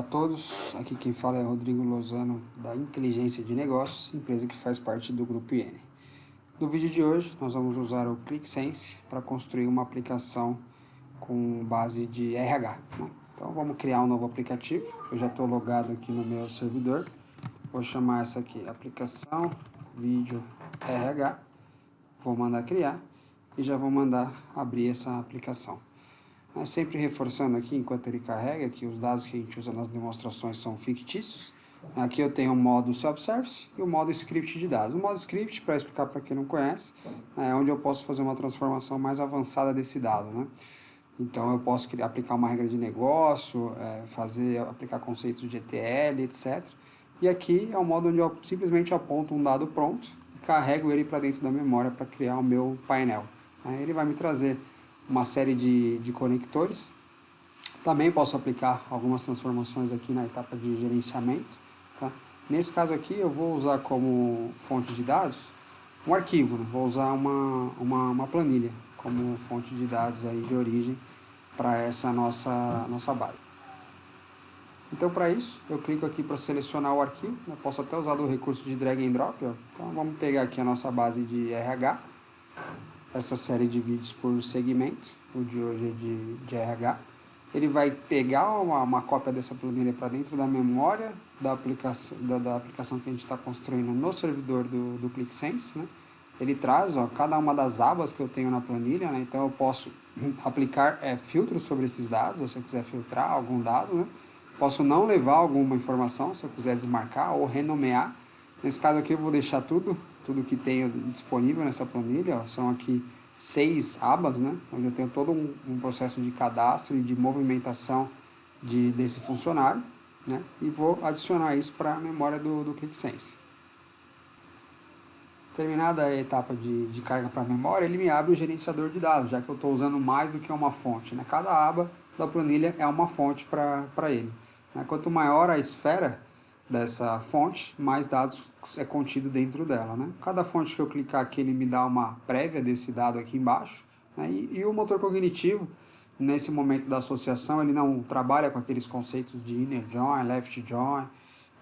todos, aqui quem fala é Rodrigo Lozano da Inteligência de Negócios, empresa que faz parte do Grupo IN. No vídeo de hoje nós vamos usar o ClickSense para construir uma aplicação com base de RH, né? Então vamos criar um novo aplicativo, eu já estou logado aqui no meu servidor, vou chamar essa aqui, aplicação vídeo RH, vou mandar criar e já vou mandar abrir essa aplicação. Sempre reforçando aqui, enquanto ele carrega, que os dados que a gente usa nas demonstrações são fictícios. Aqui eu tenho o modo self-service e o modo script de dados. O modo script, para explicar para quem não conhece, é onde eu posso fazer uma transformação mais avançada desse dado, né? Então eu posso aplicar uma regra de negócio, aplicar conceitos de ETL, etc. E aqui é o modo onde eu simplesmente aponto um dado pronto e carrego ele para dentro da memória para criar o meu painel. Ele vai me trazer uma série de conectores. Também posso aplicar algumas transformações aqui na etapa de gerenciamento. Tá? Nesse caso aqui eu vou usar como fonte de dados um arquivo, né? Vou usar uma planilha como fonte de dados aí de origem para essa nossa base. Então para isso eu clico aqui para selecionar o arquivo, eu posso até usar o recurso de drag and drop. Ó. Então vamos pegar aqui a nossa base de RH, essa série de vídeos por segmento, o de hoje é de RH. Ele vai pegar uma cópia dessa planilha para dentro da memória da aplicação que a gente está construindo no servidor do ClickSense, né? Ele traz cada uma das abas que eu tenho na planilha, né? Então eu posso aplicar filtros sobre esses dados, se eu quiser filtrar algum dado, né? Posso não levar alguma informação, se eu quiser desmarcar ou renomear. Nesse caso aqui eu vou deixar tudo que tenho disponível nessa planilha. São aqui 6 abas, né? Onde eu tenho todo um processo de cadastro e de movimentação desse funcionário, né? E vou adicionar isso para a memória do ClickSense. Terminada a etapa de carga para a memória, ele me abre o gerenciador de dados, já que eu estou usando mais do que uma fonte, né? Cada aba da planilha é uma fonte para ele, né? Quanto maior a esfera dessa fonte, mais dados é contido dentro dela, né? Cada fonte que eu clicar aqui, ele me dá uma prévia desse dado aqui embaixo, né? E o motor cognitivo, nesse momento da associação, ele não trabalha com aqueles conceitos de inner join, left join,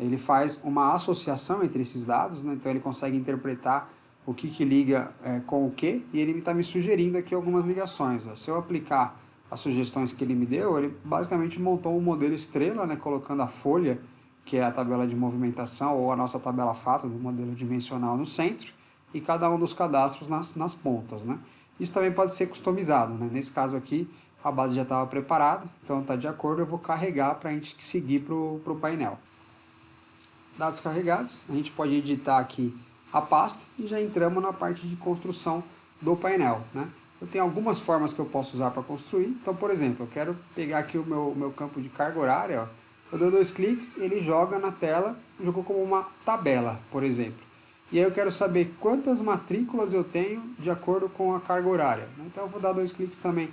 ele faz uma associação entre esses dados, né? Então ele consegue interpretar o que liga com o que, e ele está me sugerindo aqui algumas ligações. Se eu aplicar as sugestões que ele me deu, ele basicamente montou um modelo estrela, né? Colocando a folha, que é a tabela de movimentação, ou a nossa tabela fato do modelo dimensional no centro, e cada um dos cadastros nas pontas, né? Isso também pode ser customizado, né? Nesse caso aqui, a base já estava preparada, então está de acordo, eu vou carregar para a gente seguir para o painel. Dados carregados, a gente pode editar aqui a pasta e já entramos na parte de construção do painel, né? Eu tenho algumas formas que eu posso usar para construir. Então, por exemplo, eu quero pegar aqui o meu campo de carga horária, ó. Eu dou 2 cliques, ele joga na tela, jogou como uma tabela, por exemplo. E aí eu quero saber quantas matrículas eu tenho de acordo com a carga horária. Então eu vou dar 2 cliques também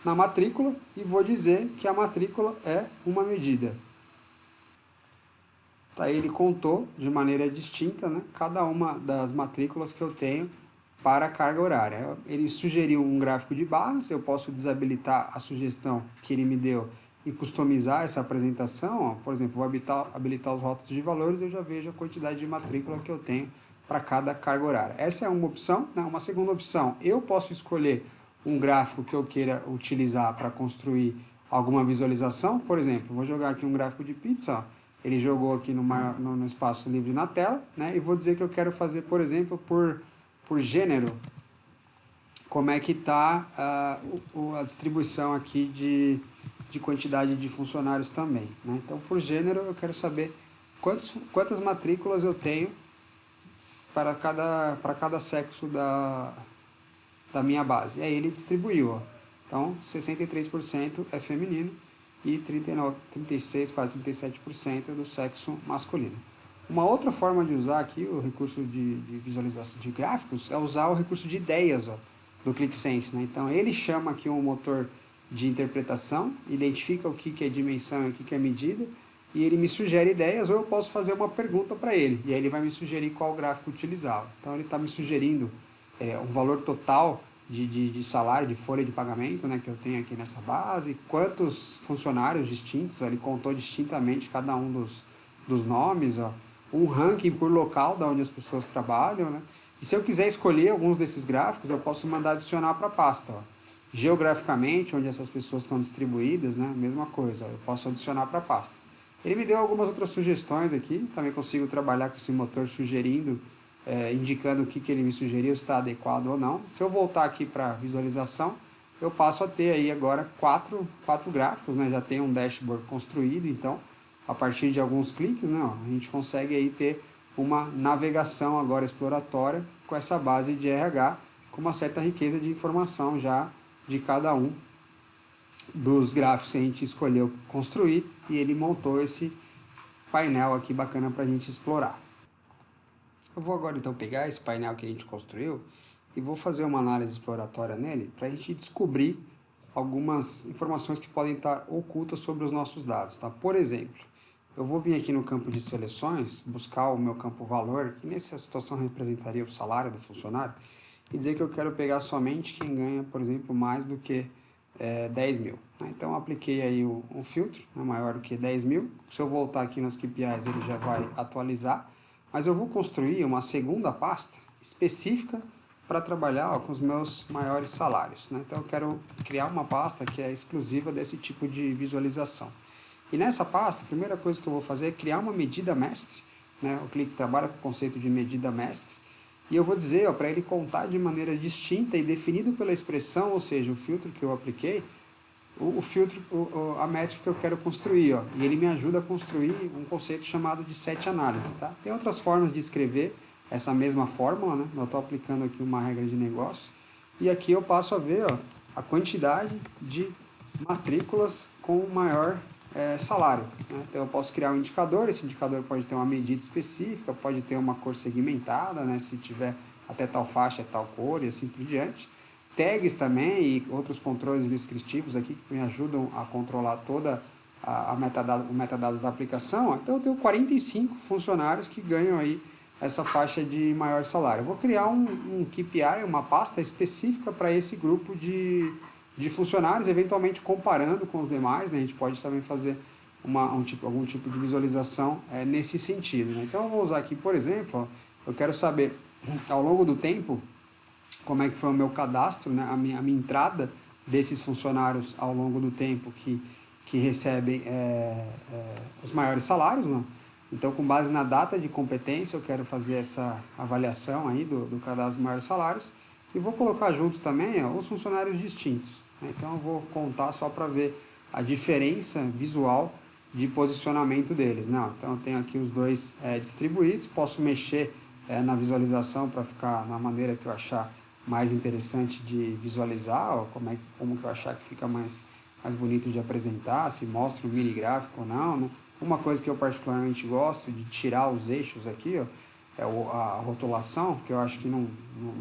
na matrícula e vou dizer que a matrícula é uma medida. Tá, ele contou de maneira distinta, né, cada uma das matrículas que eu tenho para a carga horária. Ele sugeriu um gráfico de barras, eu posso desabilitar a sugestão que ele me deu e customizar essa apresentação. Ó. Por exemplo, vou habilitar os rótulos de valores, eu já vejo a quantidade de matrícula que eu tenho para cada carga horária. Essa é uma opção, né? Uma segunda opção, eu posso escolher um gráfico que eu queira utilizar para construir alguma visualização. Por exemplo, vou jogar aqui um gráfico de pizza, ó. Ele jogou aqui no espaço livre na tela, né? E vou dizer que eu quero fazer, por exemplo, por gênero, como é que está a distribuição aqui de quantidade de funcionários também, né? Então, por gênero, eu quero saber quantas matrículas eu tenho para cada sexo da minha base. E aí ele distribuiu, ó. Então, 63% é feminino e 36, quase 37% do sexo masculino. Uma outra forma de usar aqui o recurso de visualização de gráficos é usar o recurso de ideias, ó, do ClickSense, né? Então ele chama aqui um motor de interpretação, identifica o que é dimensão e o que é medida, e ele me sugere ideias, ou eu posso fazer uma pergunta para ele, e aí ele vai me sugerir qual gráfico utilizar. Então ele está me sugerindo um valor total de salário, de folha de pagamento, né, que eu tenho aqui nessa base, quantos funcionários distintos, ó, ele contou distintamente cada um dos nomes, ó, um ranking por local da onde as pessoas trabalham, né, e se eu quiser escolher alguns desses gráficos, eu posso mandar adicionar para a pasta, ó. Geograficamente, onde essas pessoas estão distribuídas, né, mesma coisa, ó, eu posso adicionar para a pasta. Ele me deu algumas outras sugestões aqui, também consigo trabalhar com esse motor sugerindo, indicando o que ele me sugeriu, se está adequado ou não. Se eu voltar aqui para visualização, eu passo a ter aí agora quatro gráficos, né? Já tem um dashboard construído, então a partir de alguns cliques, né, ó, a gente consegue aí ter uma navegação agora exploratória com essa base de RH, com uma certa riqueza de informação já de cada um dos gráficos que a gente escolheu construir, e ele montou esse painel aqui bacana para a gente explorar. Eu vou agora então pegar esse painel que a gente construiu e vou fazer uma análise exploratória nele para a gente descobrir algumas informações que podem estar ocultas sobre os nossos dados, tá? Por exemplo, eu vou vir aqui no campo de seleções, buscar o meu campo valor, que nessa situação representaria o salário do funcionário, e dizer que eu quero pegar somente quem ganha, por exemplo, mais do que 10 mil. Né? Então eu apliquei aí um filtro, né, maior do que 10 mil. Se eu voltar aqui nos KPIs, ele já vai atualizar. Mas eu vou construir uma segunda pasta específica para trabalhar, ó, com os meus maiores salários, né? Então eu quero criar uma pasta que é exclusiva desse tipo de visualização. E nessa pasta, a primeira coisa que eu vou fazer é criar uma medida mestre, né? O Qlik trabalha com o conceito de medida mestre, e eu vou dizer para ele contar de maneira distinta e definido pela expressão, ou seja, o filtro que eu apliquei, o filtro, a métrica que eu quero construir, ó, e ele me ajuda a construir um conceito chamado de set análise, tá? Tem outras formas de escrever essa mesma fórmula, né? Eu estou aplicando aqui uma regra de negócio, e aqui eu passo a ver, ó, a quantidade de matrículas com maior salário, né? Então eu posso criar um indicador, esse indicador pode ter uma medida específica, pode ter uma cor segmentada, né? Se tiver até tal faixa, tal cor e assim por diante. Tags também e outros controles descritivos aqui que me ajudam a controlar toda o metadados da aplicação. Então eu tenho 45 funcionários que ganham aí essa faixa de maior salário. Eu vou criar um KPI, uma pasta específica para esse grupo de funcionários, eventualmente comparando com os demais, né? A gente pode também fazer algum tipo de visualização nesse sentido, né? Então eu vou usar aqui, por exemplo, ó, eu quero saber ao longo do tempo como é que foi o meu cadastro, né? a minha entrada desses funcionários ao longo do tempo que recebem os maiores salários, né? Então, com base na data de competência, eu quero fazer essa avaliação aí do cadastro dos maiores salários, e vou colocar junto também, ó, os funcionários distintos, né? Então, eu vou contar só para ver a diferença visual de posicionamento deles, né? Então, eu tenho aqui os dois distribuídos, posso mexer na visualização para ficar na maneira que eu achar mais interessante de visualizar, ó, como que eu achar que fica mais bonito de apresentar, se mostra um mini gráfico ou não, né? Uma coisa que eu particularmente gosto de tirar os eixos aqui, ó, é a rotulação, que eu acho que não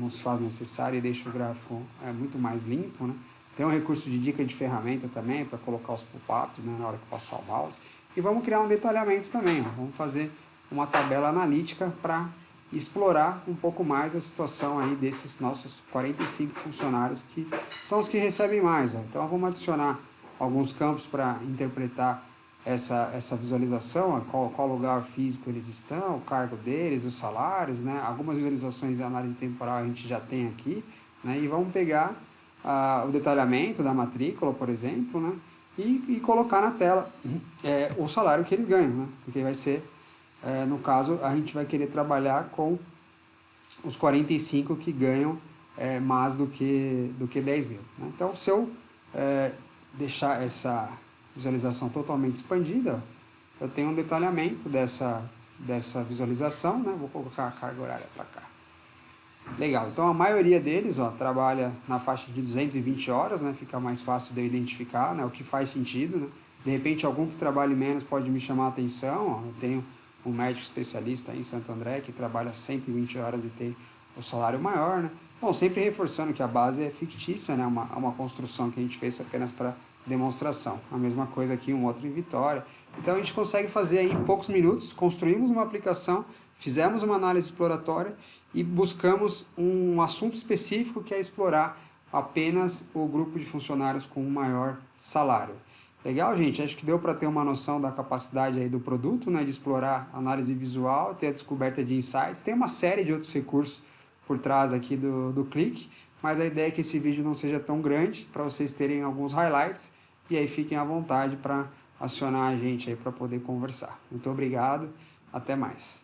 se faz necessário e deixa o gráfico muito mais limpo, né? Tem um recurso de dica de ferramenta também para colocar os pop-ups, né, na hora que passar o mouse. E vamos criar um detalhamento também, ó. Vamos fazer uma tabela analítica para explorar um pouco mais a situação aí desses nossos 45 funcionários que são os que recebem mais, ó. Então vamos adicionar alguns campos para interpretar essa visualização, qual lugar físico eles estão, o cargo deles, os salários, né? Algumas visualizações de análise temporal a gente já tem aqui, né? E vamos pegar o detalhamento da matrícula, por exemplo, né? E colocar na tela o salário que eles ganham, né? Porque vai ser, no caso, a gente vai querer trabalhar com os 45 que ganham mais do que 10 mil, né? Então, se eu deixar essa visualização totalmente expandida, eu tenho um detalhamento dessa visualização, né? Vou colocar a carga horária para cá. Legal, então a maioria deles, ó, trabalha na faixa de 220 horas, né? Fica mais fácil de eu identificar, né? O que faz sentido, né? De repente, algum que trabalhe menos pode me chamar a atenção, ó. Eu tenho um médico especialista em Santo André que trabalha 120 horas e tem o salário maior, né? Bom, sempre reforçando que a base é fictícia, né? Uma construção que a gente fez apenas para demonstração. A mesma coisa aqui, um outro em Vitória. Então a gente consegue fazer aí em poucos minutos, construímos uma aplicação, fizemos uma análise exploratória e buscamos um assunto específico que é explorar apenas o grupo de funcionários com um maior salário. Legal, gente? Acho que deu para ter uma noção da capacidade aí do produto, né? De explorar análise visual, ter a descoberta de insights. Tem uma série de outros recursos por trás aqui do Click, mas a ideia é que esse vídeo não seja tão grande, para vocês terem alguns highlights, e aí fiquem à vontade para acionar a gente aí para poder conversar. Muito obrigado, até mais.